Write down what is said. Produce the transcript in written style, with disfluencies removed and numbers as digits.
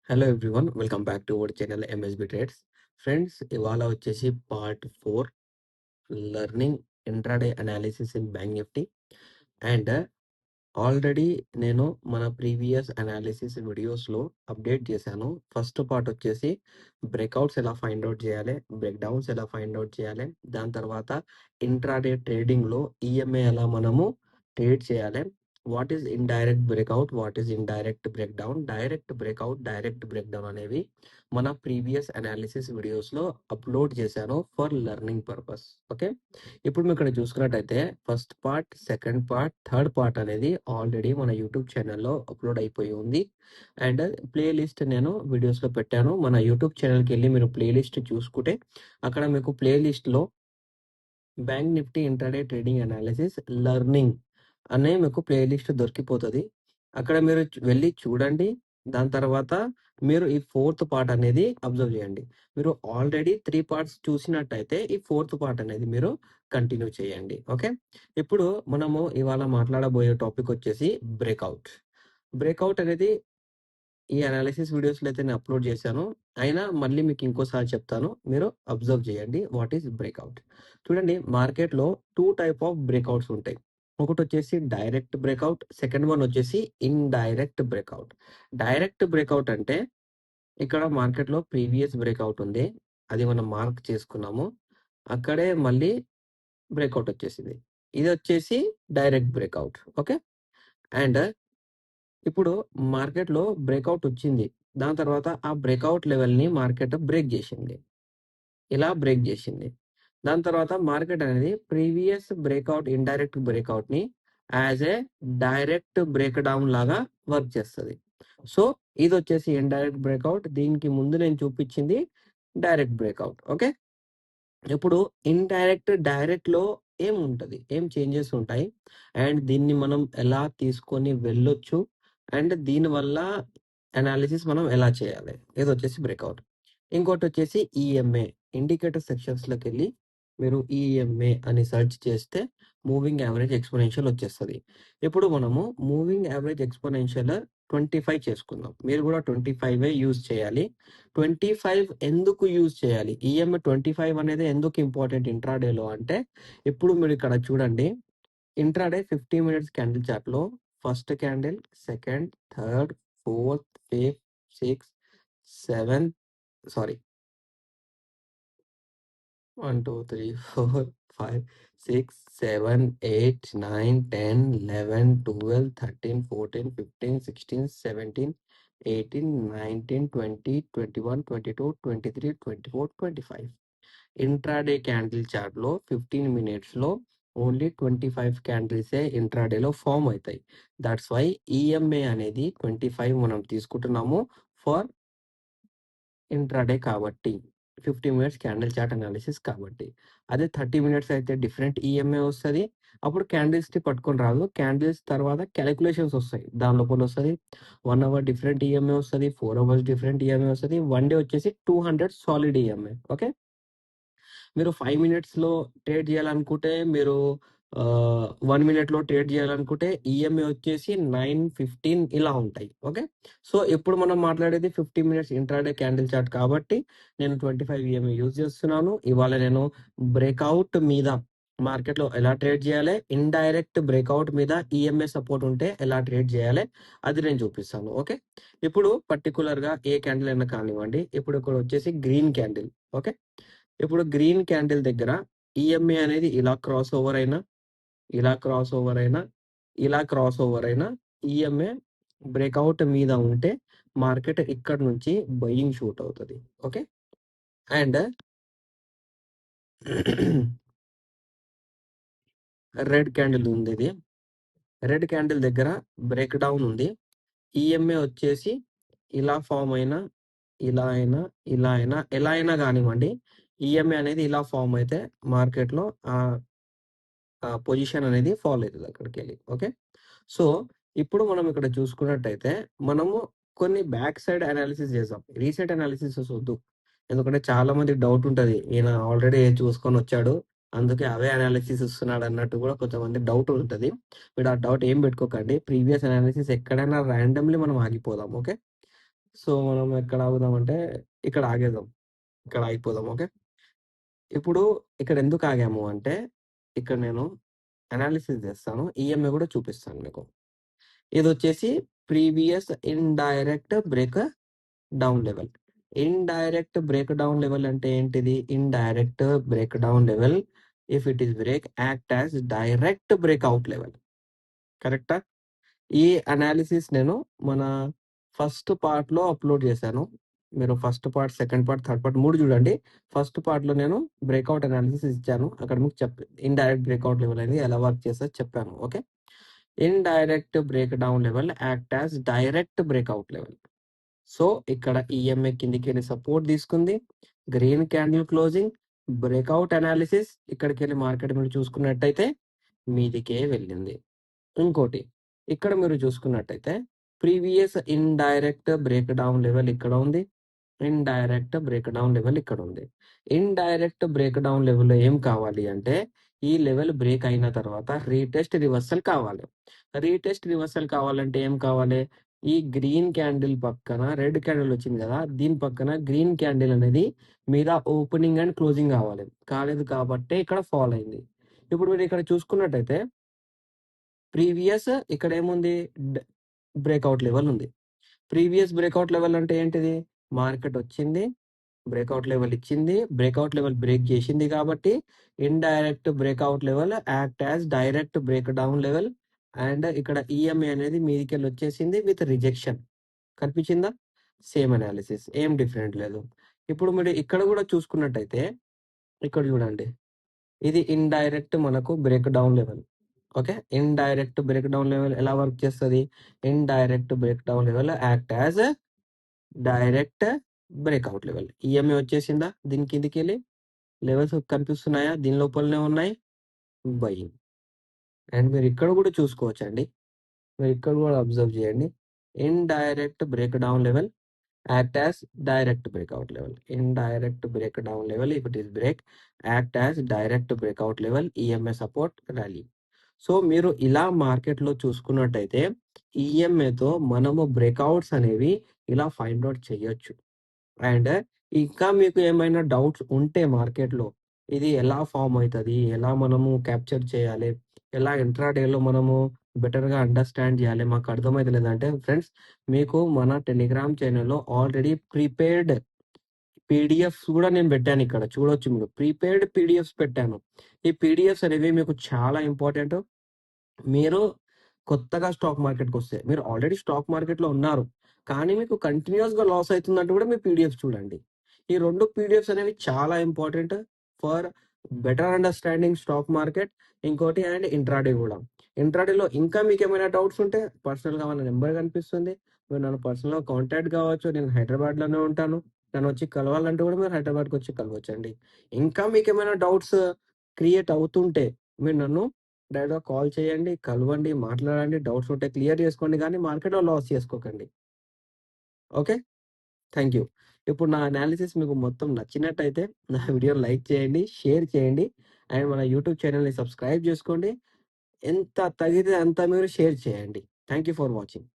Hello everyone. Welcome back to our channel MSB trades. Friends, ఇవాళ వచ్చేసి part 4 learning intraday analysis in bank Nifty. And already నేను మన previous analysis వీడియోస్లో update చేశాను. First part వచ్చేసి breakouts ఎలా find out చేయాలి, బ్రేక్ డౌన్స్ ఎలా ఫైండ్ అవుట్ చేయాలి, దాని తర్వాత ఇంట్రాడే ట్రేడింగ్లో ఈఎంఏ ఎలా మనము ట్రేడ్ చేయాలి, what is indirect breakout, what is indirect break down, direct breakout, direct break down అనేవి మన ప్రీవియస్ అనాలిసిస్ వీడియోస్లో అప్లోడ్ చేశాను ఫర్ లెర్నింగ్ పర్పస్. ఓకే, ఇప్పుడు మీరు ఇక్కడ చూసుకున్నట్టయితే first part, second part, third part అనేది ఆల్రెడీ మన యూట్యూబ్ ఛానల్లో అప్లోడ్ అయిపోయి ఉంది. అండ్ ప్లేలిస్ట్ నేను వీడియోస్లో పెట్టాను. మన యూట్యూబ్ ఛానల్కి వెళ్ళి మీరు ప్లేలిస్ట్ చూసుకుంటే అక్కడ మీకు ప్లేలిస్ట్లో bank Nifty intraday trading analysis learning అనే మీకు ప్లేలిస్ట్ దొరికిపోతుంది. అక్కడ మీరు వెళ్ళి చూడండి. దాని తర్వాత మీరు ఈ ఫోర్త్ పార్ట్ అనేది అబ్జర్వ్ చేయండి. మీరు ఆల్రెడీ 3 పార్ట్స్ చూసినట్టయితే ఈ ఫోర్త్ పార్ట్ అనేది మీరు కంటిన్యూ చేయండి. ఓకే, ఇప్పుడు మనము ఇవాళ మాట్లాడబోయే టాపిక్ వచ్చేసి బ్రేక్అవుట్. బ్రేక్అవుట్ అనేది ఈ అనాలిసిస్ వీడియోస్లో అయితే నేను అప్లోడ్ చేశాను. అయినా మళ్ళీ మీకు ఇంకోసారి చెప్తాను, మీరు అబ్జర్వ్ చేయండి వాట్ ఈస్ బ్రేక్అవుట్. చూడండి, మార్కెట్లో 2 టైప్ ఆఫ్ బ్రేక్అవుట్స్ ఉంటాయి. ఒకటి వచ్చేసి డైరెక్ట్ బ్రేక్అవుట్, సెకండ్ వన్ వచ్చేసి ఇండైరెక్ట్ బ్రేక్అవుట్. డైరెక్ట్ బ్రేక్అవుట్ అంటే ఇక్కడ మార్కెట్లో ప్రీవియస్ బ్రేక్అవుట్ ఉంది, అది మనం మార్క్ చేసుకున్నాము, అక్కడే మళ్ళీ బ్రేక్అవుట్ వచ్చేసింది. ఇది వచ్చేసి డైరెక్ట్ బ్రేక్అవుట్. ఓకే, అండ్ ఇప్పుడు మార్కెట్‌లో బ్రేక్అవుట్ వచ్చింది. దాని తర్వాత ఆ బ్రేక్అవుట్ లెవెల్‌ని మార్కెట్ బ్రేక్ చేసింది. ఇలా బ్రేక్ చేసింది. దాని తర్వాత మార్కెట్ అనేది ప్రీవియస్ బ్రేక్అవుట్, ఇండైరెక్ట్ బ్రేక్అవుట్‌ని as a direct break down లాగా వర్క్ చేస్తది. సో, ఇదొచ్చేసి ఇండైరెక్ట్ బ్రేక్అవుట్. దీనికి ముందు నేను చూపించింది డైరెక్ట్ బ్రేక్అవుట్. ఓకే, ఇప్పుడు ఇండైరెక్ట్, డైరెక్ట్‌లో ఏముంటది? ఏం చేంజెస్ ఉంటాయి? అండ్ దీన్ని మనం ఎలా తీసుకొని వెళ్ళొచ్చు? అండ్ దీనివల్ల అనాలిసిస్ మనం ఎలా చేయాలి? ఇదొచ్చేసి బ్రేక్అవుట్. ఇంకోటొచ్చేసి ఈఎంఏ. ఇండికేటర్ సెక్షన్స్‌లోకెళ్ళి మీరు ఈఎంఏ అని సెర్చ్ చేస్తే మూవింగ్ యావరేజ్ ఎక్స్‌పోనెన్షియల్ వచ్చేస్తది. ఇప్పుడు మనము మూవింగ్ యావరేజ్ ఎక్స్‌పోనెన్షియల్ 25 చేసుకుందాం. మీరు కూడా 25 యూజ్ చేయాలి. 25 ఎందుకు యూజ్ చేయాలి? ఈఎంఐ 25 అనేది ఎందుకు ఇంపార్టెంట్ ఇంట్రాడేలో అంటే, ఇప్పుడు మీరు ఇక్కడ చూడండి, ఇంట్రాడే 50 మినిట్స్ క్యాండిల్ చార్ట్‌లో first candle, second, third, fourth, fifth, sixth, seventh, sorry 1, 2, 3, 4, 5, 6, 7, 8, 9, 10, 11, 12, 13, 14, 15, 16, 17, 18, 19, 20, 21, 22, 23, 24, 25. Intraday candle చార్ట్‌లో 15 మినిట్స్‌లో ఓన్లీ 25 క్యాండిల్సే ఇంట్రాడేలో ఫార్మ్ అవుతాయి. దట్స్ వై ఈఎంఏ అనేది 25 మనం తీసుకుంటున్నాము ఫర్ ఇంట్రాడే కాబట్టి. 50 మినిట్స్ క్యాండిల్ చార్ట్ అనాలిసిస్ కాబట్టి. అదే 30 మినిట్స్ అయితే డిఫరెంట్ ఈఎంఏ వస్తది. అప్పుడు క్యాండిల్స్‌ని పట్టుకొని రాదు. క్యాండిల్స్ తర్వాత కాలిక్యులేషన్స్ వస్తాయి. దాని లోపలొస్తది 1 అవర్ డిఫరెంట్ ఈఎంఏ వస్తది. 4 అవర్స్ డిఫరెంట్ ఈఎంఏ వస్తది. 1 డే వచ్చేసి 200 సాలిడ్ ఈఎంఏ. ఓకే, మీరు 5 మినిట్స్‌లో ట్రేడ్ చేయాలనుకుంటే, మీరు 1 మినిట్‌లో ట్రేడ్ చేయాలనుకుంటే ఈఎంఐ వచ్చేసి 9, 15 ఇలా ఉంటాయి. ఓకే, సో ఇప్పుడు మనం మాట్లాడేది 50 మినిట్స్ ఇంట్రాడే క్యాండిల్ చార్ట్ కాబట్టి నేను 25 ఈఎంఐ యూజ్ చేస్తున్నాను. ఇవాళ నేను బ్రేక్అవుట్ మీద మార్కెట్‌లో ఎలా ట్రేడ్ చేయాలి, ఇండైరెక్ట్ బ్రేక్అవుట్ మీద ఈఎంఐ సపోర్ట్ ఉంటే ఎలా ట్రేడ్ చేయాలి అది నేను చూపిస్తాను. ఓకే, ఇప్పుడు పర్టిక్యులర్‌గా ఏ క్యాండిల్ అయినా కానివ్వండి. ఇప్పుడు ఇక్కడ వచ్చేసి గ్రీన్ క్యాండిల్. ఓకే, ఇప్పుడు గ్రీన్ క్యాండిల్ దగ్గర ఈఎంఏ అనేది ఇలా క్రాస్ ఓవర్ అయినా, ఇలా క్రాస్ ఓవర్ అయినా, ఇలా క్రాస్ ఓవర్ అయినా ఈఎంఏ బ్రేక్అవుట్ మీద ఉంటే మార్కెట్ ఇక్కడ నుంచి బయింగ్ షూట్ అవుతది. ఓకే, అండ్ రెడ్ క్యాండిల్ ఉంది ఇది. రెడ్ క్యాండిల్ దగ్గర బ్రేక్ డౌన్ ఉంది. ఈఎంఏ వచ్చేసి ఇలా ఫార్మ్ అయినా, ఇలా అయినా, ఇలా అయినా, ఎలా అయినా గానివ్వండి. ఈఎంఏ అనేది ఇలా ఫార్మ్ అయితే మార్కెట్‌లో పొజిషన్ అనేది ఫాలో అవుతది అక్కడికెళ్ళి. ఓకే, సో ఇప్పుడు మనం ఇక్కడ చూసుకున్నట్టయితే మనము కొన్ని బ్యాక్ సైడ్ అనాలిసిస్ చేసాం. రీసెంట్ అనాలిసిసెస్ వద్దు. ఎందుకంటే చాలా మందికి డౌట్ ఉంటది. ఈయన ఆల్రెడీ చూసుకొనొచ్చాడు, అందుకే అవే అనాలిసిస్ ఇస్తున్నాడు అన్నట్టు కూడా కొంతమంది డౌట్ ఉంటది. మీరు ఆ డౌట్ ఏం పెట్టుకోకండి. ప్రీవియస్ అనాలిసిస్ ఎక్కడైనా రాండమ్‌లీ మనం ఆగిపోదాం. ఓకే, సో, మనం ఎక్కడ ఆగుదామంటే ఇక్కడ ఆగేద్దాం. ఇక్కడ ఆగిపోదాం. ఓకే. ఇప్పుడు ఇక్కడ ఎందుకు ఆగాము అంటే, ఇక్కడ నేను అనాలిసిస్ చేస్తాను. ఈఎంఐ కూడా చూపిస్తాను మీకు. ఇదొచ్చేసి previous indirect break down level. Indirect break down level అంటే ఏంటిది? Indirect break down level if it is break act as direct breakout level. కరెక్టా? ఈ అనాలిసిస్ నేను మన ఫస్ట్ పార్ట్‌లో అప్‌లోడ్ చేశాను. మీరు first part, second part, third part 3 చూడండి. ఫస్ట్ పార్ట్‌లో నేను బ్రేక్అవుట్ అనాలిసిస్ ఇచ్చాను. అక్కడ మీకు ఇండైరెక్ట్ బ్రేక్అవుట్ లెవెల్ అనేది ఎలా వర్క్ చేస్తదో చెప్పాను. Okay. Indirect break down level act as direct breakout level. So, ఇక్కడ ఈఎంఐ కిందికెళ్ళి సపోర్ట్ తీసుకుంది. Green candle closing, breakout analysis ఇక్కడికెళ్ళి మార్కెట్ మీరు చూసుకున్నట్టయితే మీదికే వెళ్ళింది. ఇంకోటి ఇక్కడ మీరు చూసుకున్నట్టయితే previous indirect break down level ఇక్కడ ఉంది. ఇండైరెక్ట్ బ్రేక్ డౌన్ లెవెల్ ఇక్కడ ఉంది. ఇండైరెక్ట్ బ్రేక్ డౌన్ లెవెల్‌లో ఏం కావాలి అంటే ఈ లెవెల్ బ్రేక్ అయిన తర్వాత రీటెస్ట్ రివర్సల్ కావాలి. రీటెస్ట్ రివర్సల్ కావాలంటే ఏం కావాలి? ఈ గ్రీన్ క్యాండిల్ పక్కన రెడ్ క్యాండిల్ వచ్చింది కదా! దీని పక్కన గ్రీన్ క్యాండిల్ అనేది మీద ఓపెనింగ్ అండ్ క్లోజింగ్ కావాలి. కాలేదు కాబట్టే ఇక్కడ ఫాల్ అయింది. ఇప్పుడు మీరు ఇక్కడ చూసుకున్నట్టయితే ప్రీవియస్ ఇక్కడేముంది? బ్రేక్‌ఔట్ లెవెల్ ఉంది. ప్రీవియస్ బ్రేక్‌ఔట్ లెవెల్ అంటే ఏంటిది? మార్కెట్ వచ్చింది. బ్రేక్‌ఔట్ లెవెల్ ఇచ్చింది. బ్రేక్‌ఔట్ లెవెల్ బ్రేక్ చేసింది కాబట్టి indirect breakout level act as direct break down level and ఇక్కడ ఈఎంఐ అనేది మీదికెళ్ళి వచ్చేసింది విత్ రిజెక్షన్. కనిపించిందా? Same analysis. ఏం డిఫరెంట్ లేదు. ఇప్పుడు మీరు ఇక్కడ కూడా చూసుకున్నట్టయితే ఇక్కడ చూడండి. ఇది ఇండైరెక్ట్ మనకు break down level. Okay. Indirect break down level ఎలా వర్క్ చేస్తది? Indirect break down level act as direct breakout level. EMI వచ్చేసిందా? దీని కిందకెళ్ళి లెవెల్స్ కనిపిస్తున్నాయా? దీని లోపలనే ఉన్నాయి. బయింగ్. అండ్ మీరు ఇక్కడ కూడా చూసుకోవచ్చండి. మీరు ఇక్కడ కూడా అబ్జర్వ్ చేయండి. Indirect break down level act as direct breakout level. Indirect break down level if it is break act as direct breakout level EMI support rally. So, మీరు ఇలా మార్కెట్‌లో చూసుకున్నట్టయితే ఈఎంఐతో మనము బ్రేక్‌ఔట్స్ అనేవి ఇలా ఫైండ్ ఔట్ చేయొచ్చు. అండ్ ఇంకా మీకు ఏమైనా డౌట్స్ ఉంటే మార్కెట్‌లో ఇది ఎలా ఫార్మ్ అయితది? ఎలా మనము క్యాప్చర్ చేయాలి? ఎలా ఇంట్రాడేలో మనము బెటర్‌గా అండర్‌స్టాండ్ చేయాలి? మాకు అర్థమైతలేదంటే ఫ్రెండ్స్ మీకు మన టెలిగ్రామ్ చానెల్‌లో ఆల్రెడీ ప్రిపేర్డ్ పీడీఎఫ్స్ కూడా నేను పెట్టాను ఇక్కడ. చూడొచ్చు మీరు. ప్రిపేర్డ్ పీడీఎఫ్స్ పెట్టాను. ఈ పీడీఎఫ్స్ అనేవి మీకు చాలా ఇంపార్టెంట్. మీరు కొత్తగా స్టాక్ మార్కెట్‌కొస్తే, మీరు ఆల్రెడీ స్టాక్ మార్కెట్‌లో ఉన్నారు. కానీ మీకు కంటిన్యూయస్‌గా లాస్ అయితుందంటే కూడా మీ పీడీఎఫ్స్ చూడండి. ఈ 2 పీడీఎఫ్స్ అనేవి చాలా important for better understanding stock market. ఇంకోటి అండ్ ఇంట్రాడే గూడా. ఇంట్రాడేలో ఇంకా మీకేమైనా డౌట్స్ ఉంటే పర్సనల్‌గా మన నంబర్ కనిపిస్తుంది. మీరు నన్ను పర్సనల్‌గా కాంటాక్ట్ కావచ్చు. నేను హైదరాబాద్‌లోనే ఉంటాను. నన్నొచ్చి కలవాలంటే కూడా మీరు హైదరాబాద్‌కొచ్చి కలవచ్చండి. ఇంకా మీకేమైనా డౌట్స్ క్రియేట్ అవుతుంటే మీరు నన్ను డైరెక్ట్‌గా కాల్ చేయండి, కలవండి, మాట్లాడండి. డౌట్స్ ఉంటే క్లియర్ చేసుకోండి గానీ మార్కెట్‌లో లాస్ చేసుకోకండి. ఓకే. Thank you. ఇప్పుడు నా అనాలిసిస్ మీకు మొత్తం నచ్చినట్టయితే నా వీడియోని లైక్ చేయండి, షేర్ చేయండి అండ్ మన యూట్యూబ్ ఛానెల్‌ని సబ్స్క్రైబ్ చేసుకోండి. ఎంత తగితే అంత మీరు షేర్ చేయండి. Thank you for watching.